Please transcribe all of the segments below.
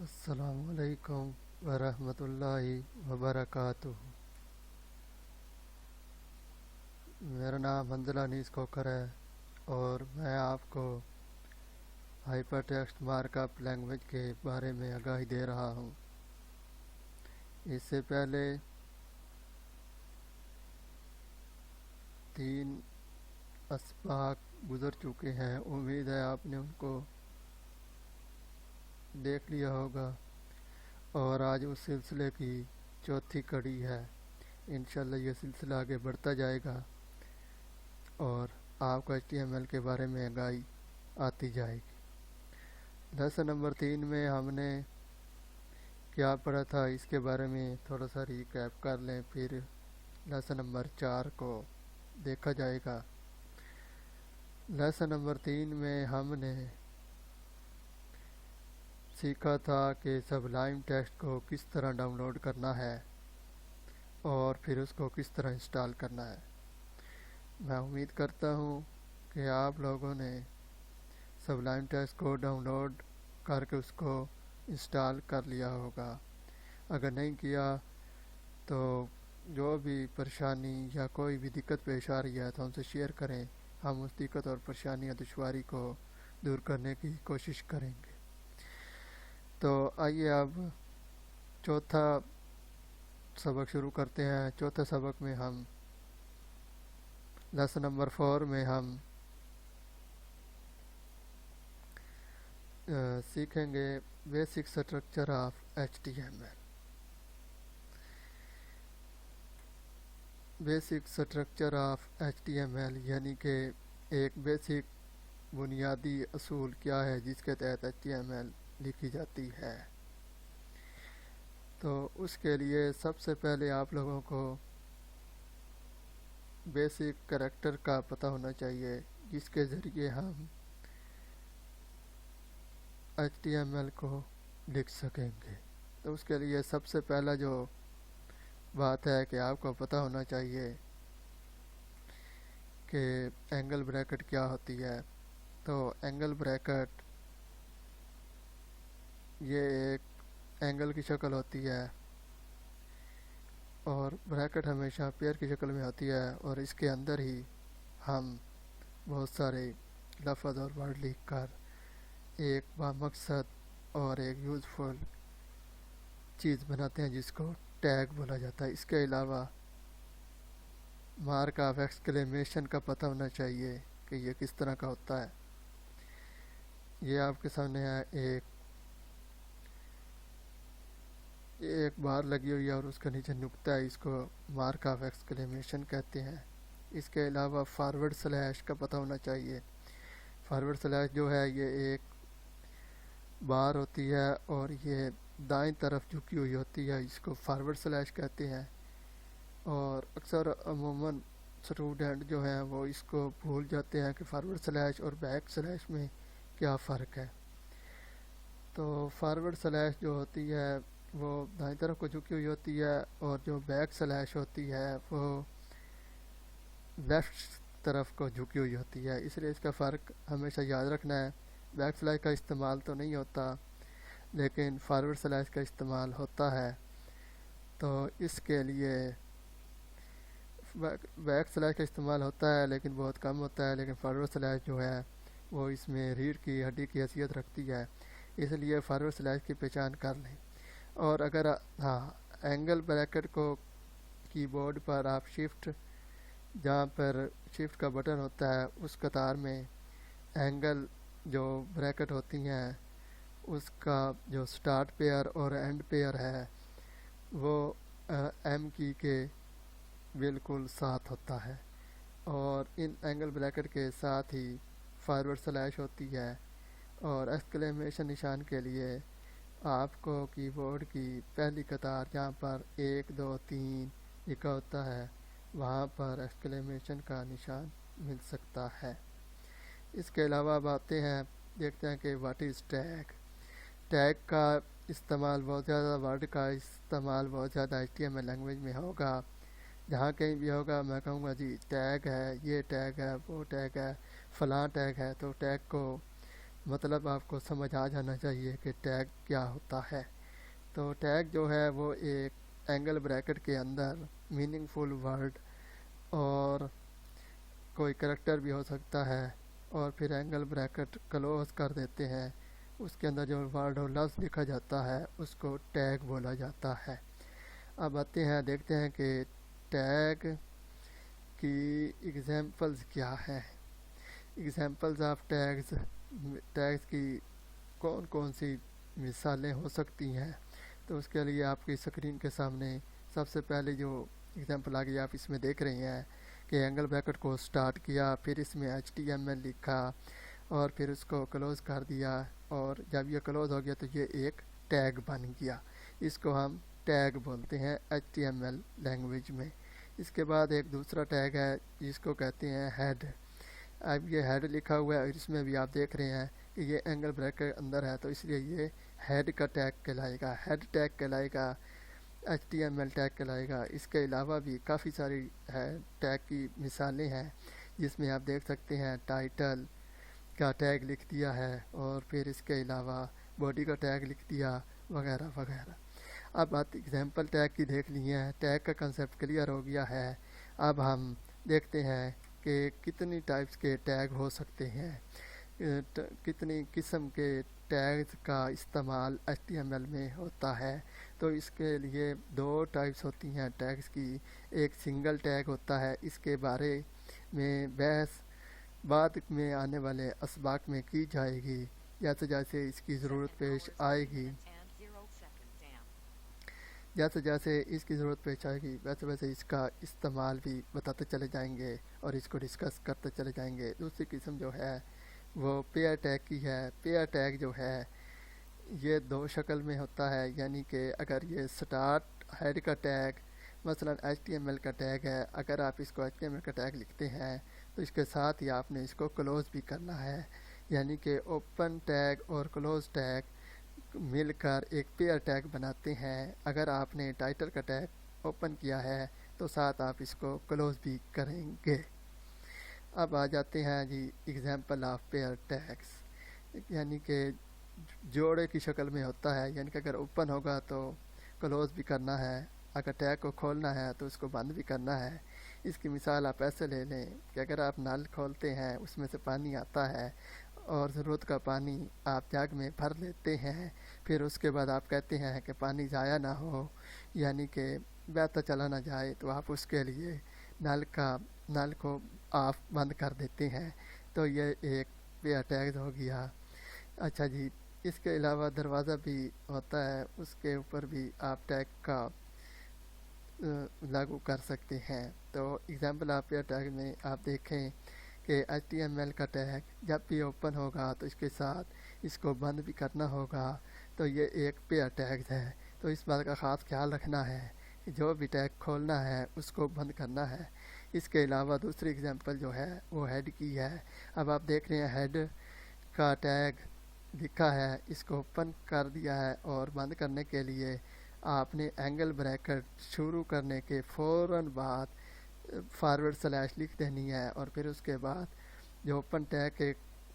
السلام علیکم ورحمۃ اللہ وبرکاتہ۔ میرا نام حنظلہ انیس کوکر ہے اور میں آپ کو hyper text mark up language کے بارے میں آگاہی دے رہا ہوں۔ اس سے پہلے 3 اسباق گزر چکے ہیں، امید ہے آپ نے ان کو دیکھ لیا ہوگا، اور آج اس سلسلے کی چوتھی کڑی ہے۔ انشاءاللہ یہ سلسلہ آگے بڑھتا جائے گا اور آپ کو HTML کے بارے میں آگاہی آتی جائے گی۔ لیسن نمبر 3 میں ہم نے کیا پڑھا تھا اس کے بارے میں تھوڑا سا ریکیپ کر لیں، پھر لیسن نمبر 4 کو دیکھا جائے گا۔ لیسن نمبر 3 میں ہم نے سیکھا تھا کہ سبلائم ٹیکسٹ کو کس طرح ڈاؤن لوڈ کرنا ہے اور پھر اس کو کس طرح انسٹال کرنا ہے۔ میں امید کرتا ہوں کہ آپ لوگوں نے سبلائم ٹیکسٹ کو ڈاؤن لوڈ کر کے اس کو انسٹال کر لیا ہوگا۔ اگر نہیں کیا تو جو بھی پریشانی یا کوئی بھی دقت پیش آ رہی ہے تو ہم سے شیئر کریں، ہم اس دقت اور پریشانی یا دشواری کو دور کرنے کی کوشش کریں گے۔ تو آئیے اب چوتھا سبق شروع کرتے ہیں۔ چوتھے سبق میں ہم لیسن نمبر 4 میں ہم سیکھیں گے basic structure of HTML۔ Basic structure of HTML یعنی کہ ایک بیسک بنیادی اصول کیا ہے جس کے تحت HTML لکھی جاتی ہے۔ تو اس کے لیے سب سے پہلے آپ لوگوں کو بیسک کریکٹر کا پتہ ہونا چاہیے جس کے ذریعے ہم HTML کو لکھ سکیں گے۔ تو اس کے لیے سب سے پہلا جو بات ہے کہ آپ کو پتہ ہونا چاہیے کہ اینگل بریکٹ کیا ہوتی ہے۔ تو اینگل بریکٹ یہ ایک اینگل کی شکل ہوتی ہے اور بریکٹ ہمیشہ پیئر کی شکل میں ہوتی ہے، اور اس کے اندر ہی ہم بہت سارے لفظ اور ورڈ لکھ کر ایک بامقصد اور ایک یوزفل چیز بناتے ہیں جس کو ٹیگ بولا جاتا ہے۔ اس کے علاوہ مارک آف ایکسکلیمیشن کا پتہ ہونا چاہیے کہ یہ کس طرح کا ہوتا ہے۔ یہ آپ کے سامنے ہے، ایک بار لگی ہوئی ہے اور اس کے نیچے نقطہ ہے، اس کو مارک آف ایکسکلیمیشن کہتے ہیں۔ اس کے علاوہ فارورڈ سلیش کا پتہ ہونا چاہیے۔ فارورڈ سلیش جو ہے یہ ایک بار ہوتی ہے اور یہ دائیں طرف جھکی ہوئی ہوتی ہے، اس کو فارورڈ سلیش کہتے ہیں، اور اکثر عموماً اسٹوڈنٹ جو ہیں وہ اس کو بھول جاتے ہیں کہ فارورڈ سلیش اور بیک سلیش میں کیا فرق ہے۔ تو فارورڈ سلیش جو ہوتی ہے وہ دائیں طرف کو جھکی ہوئی ہوتی ہے، اور جو بیک سلیش ہوتی ہے وہ لیفٹ طرف کو جھکی ہوئی ہوتی ہے۔ اس لیے اس کا فرق ہمیشہ یاد رکھنا ہے۔ بیک سلیش کا استعمال تو نہیں ہوتا لیکن فارورڈ سلیش کا استعمال ہوتا ہے۔ تو اس کے لیے بیک سلیش کا استعمال ہوتا ہے لیکن بہت کم ہوتا ہے، لیکن فارورڈ سلیش جو ہے وہ اس میں ریڑھ کی ہڈی کی حیثیت رکھتی ہے، اس لیے فارورڈ سلیش کی پہچان کر لیں۔ اور اگر اینگل بریکٹ کو کی بورڈ پر آپ شفٹ، جہاں پر شفٹ کا بٹن ہوتا ہے اس قطار میں اینگل جو بریکٹ ہوتی ہیں اس کا جو سٹارٹ پیئر اور اینڈ پیئر ہے وہ ایم کی کے بالکل ساتھ ہوتا ہے، اور ان اینگل بریکٹ کے ساتھ ہی فارورڈ سلیش ہوتی ہے۔ اور ایکسکلیمیشن نشان کے لیے آپ کو کی بورڈ کی پہلی قطار جہاں پر 1 2 3 لکھا ہوتا ہے وہاں پر ایکسکلیمیشن کا نشان مل سکتا ہے۔ اس کے علاوہ اب آتے ہیں، دیکھتے ہیں کہ واٹ از ٹیگ۔ ٹیگ کا استعمال بہت زیادہ، ورڈ کا استعمال بہت زیادہ HTML لینگویج میں ہوگا۔ جہاں کہیں بھی ہوگا میں کہوں گا جی ٹیگ ہے، یہ ٹیگ ہے، وہ ٹیگ ہے، فلاں ٹیگ ہے، تو ٹیگ کو مطلب آپ کو سمجھ آ جانا چاہیے کہ ٹیگ کیا ہوتا ہے۔ تو ٹیگ جو ہے وہ ایک اینگل بریکٹ کے اندر میننگ فل ورڈ اور کوئی کریکٹر بھی ہو سکتا ہے، اور پھر اینگل بریکٹ کلوز کر دیتے ہیں، اس کے اندر جو ورڈ اور لفظ لکھا جاتا ہے اس کو ٹیگ بولا جاتا ہے۔ اب آتے ہیں، دیکھتے ہیں کہ ٹیگ کی ایگزامپلز کیا ہیں۔ ایگزامپلز آف ٹیگز کی کون کون سی مثالیں ہو سکتی ہیں؟ تو اس کے لیے آپ کی اسکرین کے سامنے سب سے پہلے جو ایگزامپل آ گئی آپ اس میں دیکھ رہے ہیں کہ اینگل بریکٹ کو سٹارٹ کیا، پھر اس میں HTML لکھا اور پھر اس کو کلوز کر دیا، اور جب یہ کلوز ہو گیا تو یہ ایک ٹیگ بن گیا۔ اس کو ہم ٹیگ بولتے ہیں HTML لینگویج میں۔ اس کے بعد ایک دوسرا ٹیگ ہے جس کو کہتے ہیں ہیڈ۔ اب یہ ہیڈ لکھا ہوا ہے اور اس میں بھی آپ دیکھ رہے ہیں کہ یہ اینگل بریکٹ اندر ہے، تو اس لیے یہ ہیڈ کا ٹیگ کہلائے گا، ہیڈ ٹیگ کہلائے گا، HTML ٹیگ کہلائے گا۔ اس کے علاوہ بھی کافی ساری ٹیگ کی مثالیں ہیں جس میں آپ دیکھ سکتے ہیں ٹائٹل کا ٹیگ لکھ دیا ہے، اور پھر اس کے علاوہ باڈی کا ٹیگ لکھ دیا وغیرہ وغیرہ۔ اب بات ایگزامپل ٹیگ کی دیکھ لی ہے، ٹیگ کا کنسیپٹ کلیئر ہو گیا ہے۔ اب ہم دیکھتے ہیں کہ کتنی ٹائپس کے ٹیگ ہو سکتے ہیں، کتنی قسم کے ٹیگز کا استعمال HTML میں ہوتا ہے۔ تو اس کے لیے دو ٹائپس ہوتی ہیں ٹیگز کی، ایک سنگل ٹیگ ہوتا ہے، اس کے بارے میں بحث بعد میں آنے والے اسباق میں کی جائے گی، جیسے جیسے اس کی ضرورت پیش آئے گی، جیسے جیسے اس کی ضرورت پیش آئے گی ویسے ویسے اس کا استعمال بھی بتاتے چلے جائیں گے اور اس کو ڈسکس کرتے چلے جائیں گے۔ دوسری قسم جو ہے وہ پیئر ٹیگ کی ہے۔ پیئر ٹیگ جو ہے یہ دو شکل میں ہوتا ہے، یعنی کہ اگر یہ سٹارٹ ہیڈ کا ٹیگ مثلا HTML کا ٹیگ ہے، اگر آپ اس کو HTML کا ٹیگ لکھتے ہیں تو اس کے ساتھ ہی آپ نے اس کو کلوز بھی کرنا ہے، یعنی کہ اوپن ٹیگ اور کلوز ٹیگ مل کر ایک پیئر ٹیگ بناتے ہیں۔ اگر آپ نے ٹائٹل کا ٹیگ اوپن کیا ہے تو ساتھ آپ اس کو کلوز بھی کریں گے۔ اب آ جاتے ہیں جی ایگزامپل آف پیئر ٹیگس، یعنی کہ جوڑے کی شکل میں ہوتا ہے، یعنی کہ اگر اوپن ہوگا تو کلوز بھی کرنا ہے، اگر ٹیگ کو کھولنا ہے تو اس کو بند بھی کرنا ہے۔ اس کی مثال آپ ایسے لے لیں کہ اگر آپ نل کھولتے ہیں، اس میں سے پانی آتا ہے اور ضرورت کا پانی آپ جگ میں بھر لیتے ہیں، پھر اس کے بعد آپ کہتے ہیں کہ پانی ضائع نہ ہو، یعنی کہ بہتا چلا نہ جائے، تو آپ اس کے لیے نل کو آف بند کر دیتے ہیں۔ تو یہ ایک پیئر ٹیگ ہو گیا۔ اچھا جی، اس کے علاوہ دروازہ بھی ہوتا ہے، اس کے اوپر بھی آپ ٹیگ کا لاگو کر سکتے ہیں۔ تو ایگزامپل آپ پیئر ٹیگ میں آپ دیکھیں کہ HTML کا ٹیگ جب بھی اوپن ہوگا تو اس کے ساتھ اس کو بند بھی کرنا ہوگا، تو یہ ایک پیئر ٹیگ ہے۔ تو اس بات کا خاص خیال رکھنا ہے کہ جو بھی ٹیگ کھولنا ہے اس کو بند کرنا ہے۔ اس کے علاوہ دوسری ایگزامپل جو ہے وہ ہیڈ کی ہے۔ اب آپ دیکھ رہے ہیں ہیڈ کا ٹیگ لکھا ہے، اس کو اوپن کر دیا ہے، اور بند کرنے کے لیے آپ نے اینگل بریکٹ شروع کرنے کے فوراً بعد فارورڈ سلیش لکھ دینی ہے، اور پھر اس کے بعد جو اوپن ٹیگ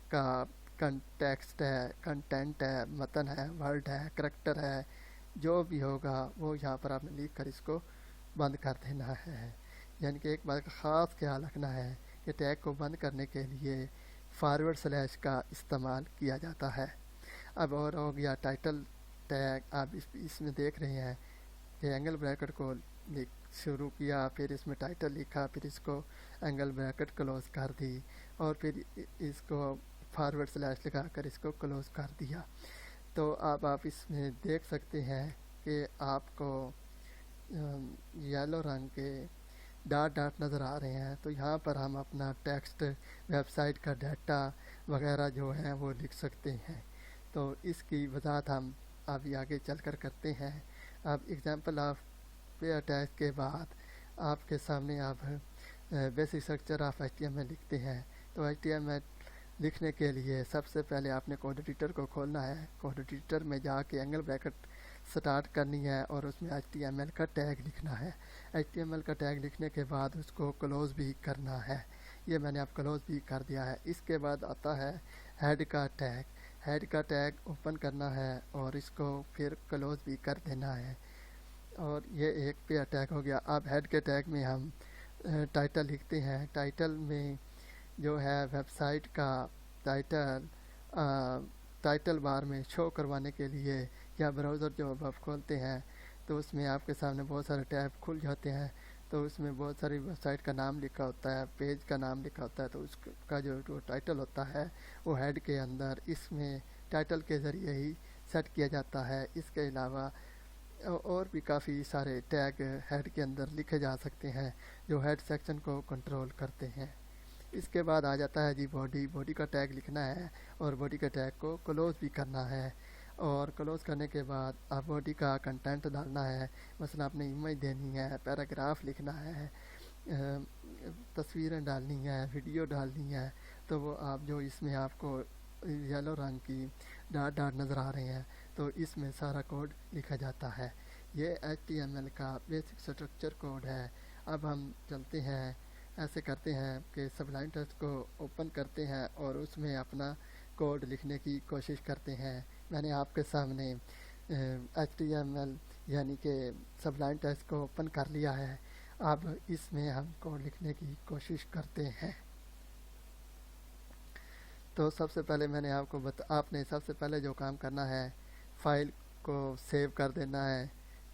کا کنٹیکسٹ ہے، کنٹینٹ ہے، متن ہے، ورڈ ہے، کریکٹر ہے، جو بھی ہوگا وہ یہاں پر آپ نے لکھ کر اس کو بند کر دینا ہے۔ یعنی کہ ایک بات کا خاص خیال رکھنا ہے کہ ٹیگ کو بند کرنے کے لیے فارورڈ سلیش کا استعمال کیا جاتا ہے۔ اب اور ہو گیا ٹائٹل ٹیگ۔ آپ اس میں دیکھ رہے ہیں کہ اینگل بریکٹ کو شروع کیا، پھر اس میں ٹائٹل لکھا، پھر اس کو اینگل بریکٹ کلوز کر دی، اور پھر اس کو فارورڈ سلیش لگا کر اس کو کلوز کر دیا۔ تو اب آپ اس میں دیکھ سکتے ہیں کہ آپ کو یلو رنگ کے ڈاٹ ڈاٹ نظر آ رہے ہیں، تو یہاں پر ہم اپنا ٹیکسٹ، ویب سائٹ کا ڈیٹا وغیرہ جو ہیں وہ لکھ سکتے ہیں۔ تو اس کی وضاحت ہم ابھی آگے چل کر کرتے ہیں۔ اب ایگزامپل آف پیئر ٹیگ کے بعد آپ کے سامنے آپ بیسک اسٹرکچر آف HTML لکھتے ہیں۔ تو HTML لکھنے کے لیے سب سے پہلے آپ نے کوڈ ایڈیٹر کو کھولنا ہے، کوڈ ایڈیٹر میں جا کے اینگل بریکٹ سٹارٹ کرنی ہے اور اس میں HTML کا ٹیگ لکھنا ہے۔ HTML کا ٹیگ لکھنے کے بعد اس کو کلوز بھی کرنا ہے، یہ میں نے اب کلوز بھی کر دیا ہے۔ اس کے بعد آتا ہے ہیڈ کا ٹیگ۔ ہیڈ کا ٹیگ اوپن کرنا ہے اور اس کو پھر کلوز بھی کر دینا ہے، اور یہ ایک پہ ٹیگ ہو گیا۔ اب ہیڈ کے ٹیگ میں ہم ٹائٹل لکھتے ہیں۔ ٹائٹل میں جو ہے ویب سائٹ کا ٹائٹل ٹائٹل بار میں شو کروانے کے لیے، یا براؤزر جو آپ کھولتے ہیں تو اس میں آپ کے سامنے بہت سارے ٹیب کھل جاتے ہیں، تو اس میں بہت ساری ویب سائٹ کا نام لکھا ہوتا ہے، پیج کا نام لکھا ہوتا ہے، تو اس کا جو ٹائٹل ہوتا ہے وہ ہیڈ کے اندر اس میں ٹائٹل کے ذریعے ہی سیٹ کیا جاتا ہے۔ اس کے علاوہ اور بھی کافی سارے ٹیگ ہیڈ کے اندر لکھے جا سکتے ہیں جو ہیڈ سیکشن کو کنٹرول کرتے ہیں۔ اس کے بعد آ جاتا ہے جی باڈی کا ٹیگ لکھنا ہے اور باڈی کے ٹیگ کو کلوز بھی کرنا ہے، اور کلوز کرنے کے بعد آپ باڈی کا کنٹینٹ ڈالنا ہے، مثلا آپ نے امیج دینی ہے، پیراگراف لکھنا ہے، تصویریں ڈالنی ہے، ویڈیو ڈالنی ہے، تو وہ آپ جو اس میں آپ کو یلو رنگ کی ڈاٹ نظر آ رہے ہیں تو اس میں سارا کوڈ لکھا جاتا ہے۔ یہ HTML کا بیسک سٹرکچر کوڈ ہے۔ اب ہم چلتے ہیں، ایسے کرتے ہیں کہ سبلائم ٹیکسٹ کو اوپن کرتے ہیں اور اس میں اپنا کوڈ لکھنے کی کوشش کرتے ہیں۔ میں نے آپ کے سامنے HTML یعنی کہ سبلائم ٹیکسٹ کو اوپن کر لیا ہے۔ اب اس میں ہم کوڈ لکھنے کی کوشش کرتے ہیں۔ تو سب سے پہلے میں نے آپ نے سب سے پہلے جو کام کرنا ہے، فائل کو سیو کر دینا ہے،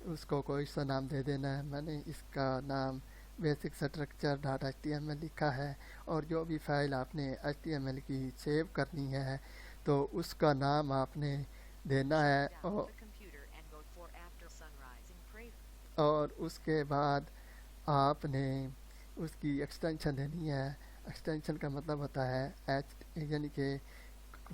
اس کو کوئی سا نام دے دینا ہے۔ میں نے اس کا نام بیسک سٹرکچر ڈاٹ HTML لکھا ہے، اور جو بھی فائل آپ نے HTML کی سیو کرنی ہے تو اس کا نام آپ نے دینا ہے، اور اس کے بعد آپ نے اس کی ایکسٹینشن دینی ہے۔ ایکسٹینشن کا مطلب ہوتا ہے یعنی کہ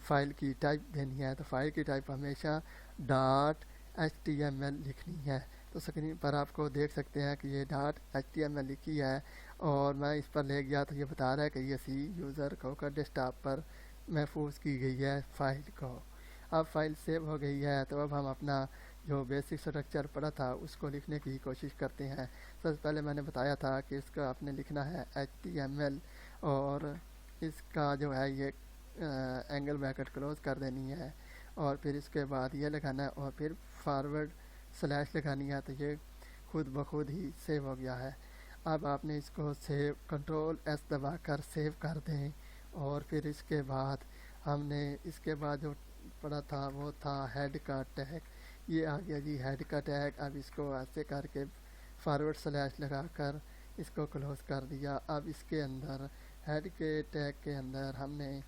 فائل کی ٹائپ دینی ہے، تو فائل کی ٹائپ ہمیشہ ڈاٹ HTML لکھنی ہے۔ تو اسکرین پر آپ کو دیکھ سکتے ہیں کہ یہ ڈاٹ HTML لکھی ہے، اور میں اس پر لے گیا تو یہ بتا رہا ہے کہ یہ سی یوزر کوکر ڈیسک ٹاپ پر محفوظ کی گئی ہے فائل کو۔ اب فائل سیو ہو گئی ہے، تو اب ہم اپنا جو بیسک اسٹرکچر پڑا تھا اس کو لکھنے کی کوشش کرتے ہیں۔ سب سے پہلے میں نے بتایا تھا کہ اس کا آپ نے لکھنا ہے HTML، اور اس کا جو ہے یہ اینگل بریکٹ کلوز کر دینی ہے، اور پھر اس کے بعد یہ لگانا ہے، اور پھر فارورڈ سلیش لگانی ہے، تو یہ خود بخود ہی سیو ہو گیا ہے۔ اب آپ نے اس کو سیو کنٹرول ایس دبا کر سیو کر دیں، اور پھر اس کے بعد ہم نے اس کے بعد جو پڑھا تھا وہ تھا ہیڈ کا ٹیگ۔ یہ آ گیا جی ہیڈ کا ٹیگ۔ اب اس کو ایسے کر کے فارورڈ سلیش لگا کر اس کو کلوز کر دیا۔ اب اس کے اندر ہیڈ کے ٹیگ کے اندر ہم نے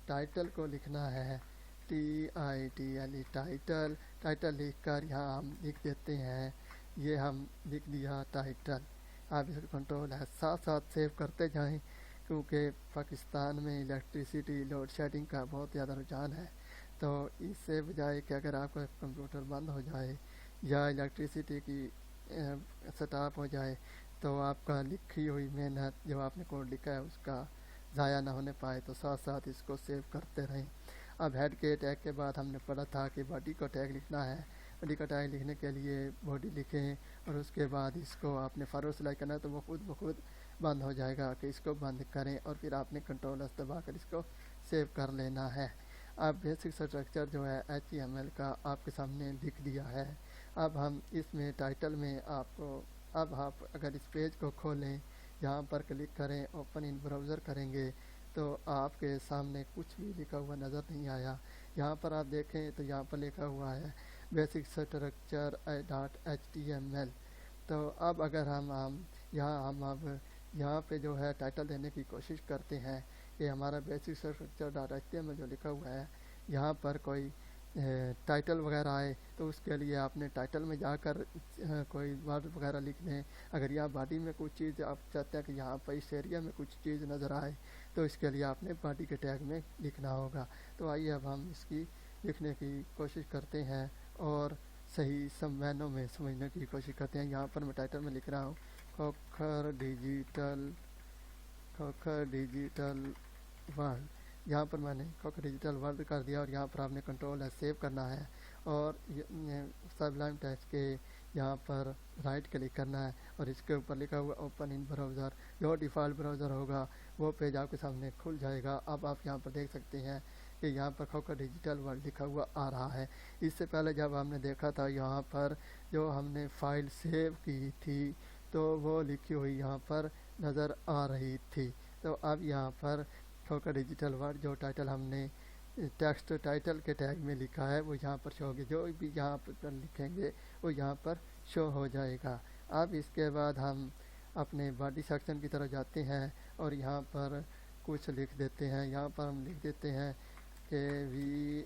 ٹائٹل کو لکھنا ہے، TITLE ٹائٹل لکھ کر یہاں ہم لکھ دیتے ہیں، یہ ہم لکھ دیا ٹائٹل۔ آپ اس کو کنٹرول ہے ساتھ ساتھ سیو کرتے جائیں، کیونکہ پاکستان میں الیکٹریسٹی لوڈ شیڈنگ کا بہت زیادہ رجحان ہے، تو اس سے بجائے کہ اگر آپ کا کمپیوٹر بند ہو جائے یا الیکٹریسٹی کی سٹاپ ہو جائے تو آپ کا لکھی ہوئی محنت جو آپ نے کوڈ لکھا ہے اس کا ضائع نہ ہونے پائے، تو ساتھ ساتھ اس کو سیو کرتے رہیں۔ اب ہیڈ کے ٹیگ کے بعد ہم نے پڑھا تھا کہ باڈی کا ٹیگ لکھنا ہے۔ باڈی کا ٹیگ لکھنے کے لیے باڈی لکھیں، اور اس کے بعد اس کو آپ نے فارورڈ سلیکٹ کرنا ہے، تو وہ خود بخود بند ہو جائے گا، کہ اس کو بند کریں، اور پھر آپ نے کنٹرول ایس دبا کر اس کو سیو کر لینا ہے۔ اب بیسک اسٹرکچر جو ہے HTML کا آپ کے سامنے لکھ دیا ہے۔ اب ہم اس میں ٹائٹل میں آپ کو، اب آپ اگر اس پیج کو کھولیں، یہاں پر کلک کریں، اوپن ان براؤزر کریں گے تو آپ کے سامنے کچھ بھی لکھا ہوا نظر نہیں آیا۔ یہاں پر آپ دیکھیں تو یہاں پر لکھا ہوا ہے بیسک اسٹرکچر ڈاٹ HTML۔ تو اب اگر ہم اب یہاں پہ جو ہے ٹائٹل دینے کی کوشش کرتے ہیں کہ ہمارا بیسک اسٹرکچر ڈاٹ HTML جو لکھا ہوا ہے، یہاں پر کوئی ٹائٹل وغیرہ آئے تو اس کے لیے آپ نے ٹائٹل میں جا کر کوئی ورڈ وغیرہ لکھ لیں۔ اگر یہاں باڈی میں کچھ چیز آپ چاہتے ہیں کہ یہاں پر اس ایریا میں کچھ چیز نظر آئے تو اس کے لیے آپ نے باڈی کے ٹیگ میں لکھنا ہوگا۔ تو آئیے اب ہم اس کی لکھنے کی کوشش کرتے ہیں اور صحیح معنوں میں سمجھنے کی کوشش کرتے ہیں۔ یہاں پر میں ٹائٹل میں لکھ رہا ہوں کھوکھر ڈیجیٹل ورلڈ۔ یہاں پر میں نے کھوکھر ڈیجیٹل ورلڈ کر دیا، اور یہاں پر آپ نے کنٹرول ہے سیو کرنا ہے، اور سبلائم ٹیکسٹ کے یہاں پر رائٹ کلک کرنا ہے، اور اس کے اوپر لکھا ہوا اوپن ان براؤزر۔ جو ڈیفالٹ براؤزر ہوگا وہ پیج آپ کے سامنے کھل جائے گا۔ اب آپ یہاں پر دیکھ سکتے ہیں کہ یہاں پر کھوکھر ڈیجیٹل ورلڈ لکھا ہوا آ رہا ہے۔ اس سے پہلے جب ہم نے دیکھا تھا یہاں پر جو ہم نے فائل سیو کی تھی تو وہ لکھی ہوئی یہاں پر نظر آ رہی تھی۔ تو اب یہاں پر کھوکھر ڈیجیٹل ورلڈ جو ٹائٹل ہم نے ٹیکسٹ ٹائٹل کے ٹیگ میں لکھا ہے وہ یہاں پر شو ہوگی، جو بھی یہاں پر لکھیں گے وہ یہاں پر شو ہو جائے گا۔ اب اس کے بعد ہم اپنے باڈی سیکشن کی طرف جاتے ہیں اور یہاں پر کچھ لکھ دیتے ہیں۔ یہاں پر ہم لکھ دیتے ہیں کہ وی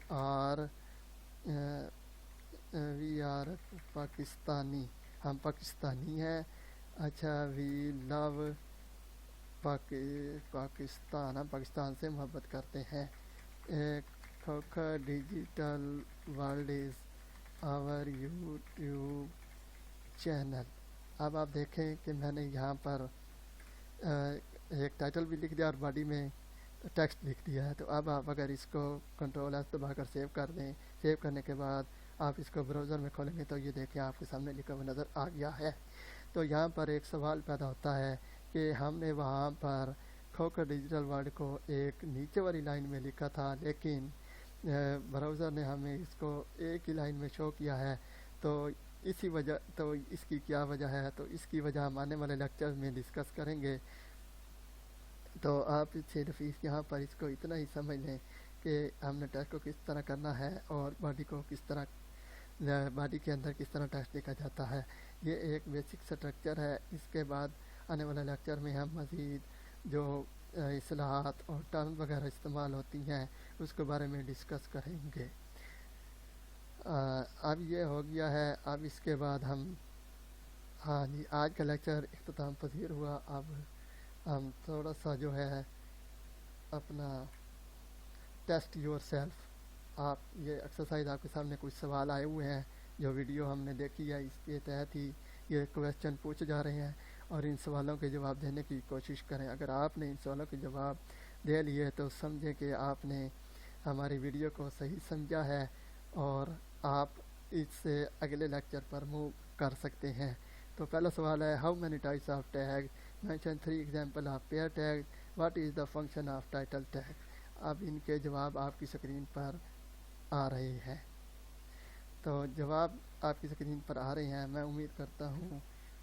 آر پاکستانی، ہم پاکستانی ہیں۔ اچھا، وی لو پاکستان، ہم پاکستان سے محبت کرتے ہیں۔ Khokhar digital world is our YouTube channel. اب آپ دیکھیں کہ میں نے یہاں پر ایک ٹائٹل بھی لکھ دیا اور باڈی میں ٹیکسٹ لکھ دیا ہے۔ تو اب آپ اگر اس کو کنٹرول ایس دبا کر سیو کر دیں، سیو کرنے کے بعد آپ اس کو براؤزر میں کھولیں گے تو یہ دیکھیں آپ کے سامنے لکھا ہوا نظر آ گیا ہے۔ تو یہاں پر ایک سوال پیدا ہوتا ہے کہ ہم نے وہاں پر کھوکھر ڈیجیٹل ورلڈ کو ایک نیچے والی لائن میں لکھا تھا، لیکن براؤزر نے ہمیں اس کو ایک ہی لائن میں شو کیا ہے۔ تو اس کی کیا وجہ ہے؟ تو اس کی وجہ ہم آنے والے لیکچر میں ڈسکس کریں گے۔ تو آپ صرف یہاں پر اس کو اتنا ہی سمجھ لیں کہ ہم نے ٹیکسٹ کو کس طرح کرنا ہے اور باڈی کے اندر کس طرح ٹیکسٹ لکھا جاتا ہے۔ یہ ایک بیسک سٹرکچر ہے۔ اس کے بعد آنے والے لیکچر میں ہم مزید جو اصطلاحات اور ٹرم وغیرہ استعمال ہوتی ہیں اس کے بارے میں ڈسکس کریں گے۔ اب یہ ہو گیا ہے۔ اب اس کے بعد ہاں جی، آج کا لیکچر اختتام پذیر ہوا۔ اب ہم تھوڑا سا جو ہے اپنا ٹیسٹ یور سیلف، آپ یہ ایکسرسائز آپ کے سامنے کچھ سوال آئے ہوئے ہیں جو ویڈیو ہم نے دیکھی ہے، اس کے تحت ہی یہ کویسچن پوچھے جا رہے ہیں اور ان سوالوں کے جواب دینے کی کوشش کریں۔ اگر آپ نے ان سوالوں کے جواب دے لیے تو سمجھیں کہ آپ نے ہماری ویڈیو کو صحیح سمجھا ہے اور آپ اس سے اگلے لیکچر پر موو کر سکتے ہیں۔ تو پہلا سوال ہے، how many types of tag, mention 3 example of pair tag, what is the function of title tag. اب ان کے جواب آپ کی اسکرین پر آ رہے ہیں۔ تو جواب آپ کی اسکرین پر آ رہے ہیں۔ میں امید کرتا ہوں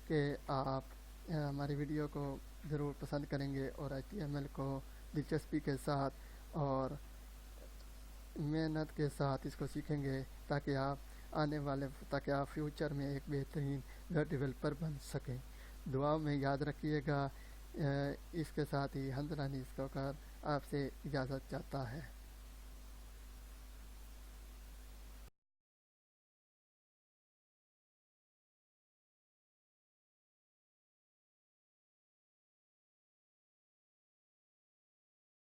کہ آپ ہماری ویڈیو کو ضرور پسند کریں گے اور HTML کو دلچسپی کے ساتھ اور محنت کے ساتھ اس کو سیکھیں گے تاکہ آپ فیوچر میں ایک بہترین ویب ڈیولپر بن سکیں۔ دعاؤں میں یاد رکھیے گا۔ اس کے ساتھ ہی حمزہ انیس کوکر آپ سے اجازت چاہتا ہے۔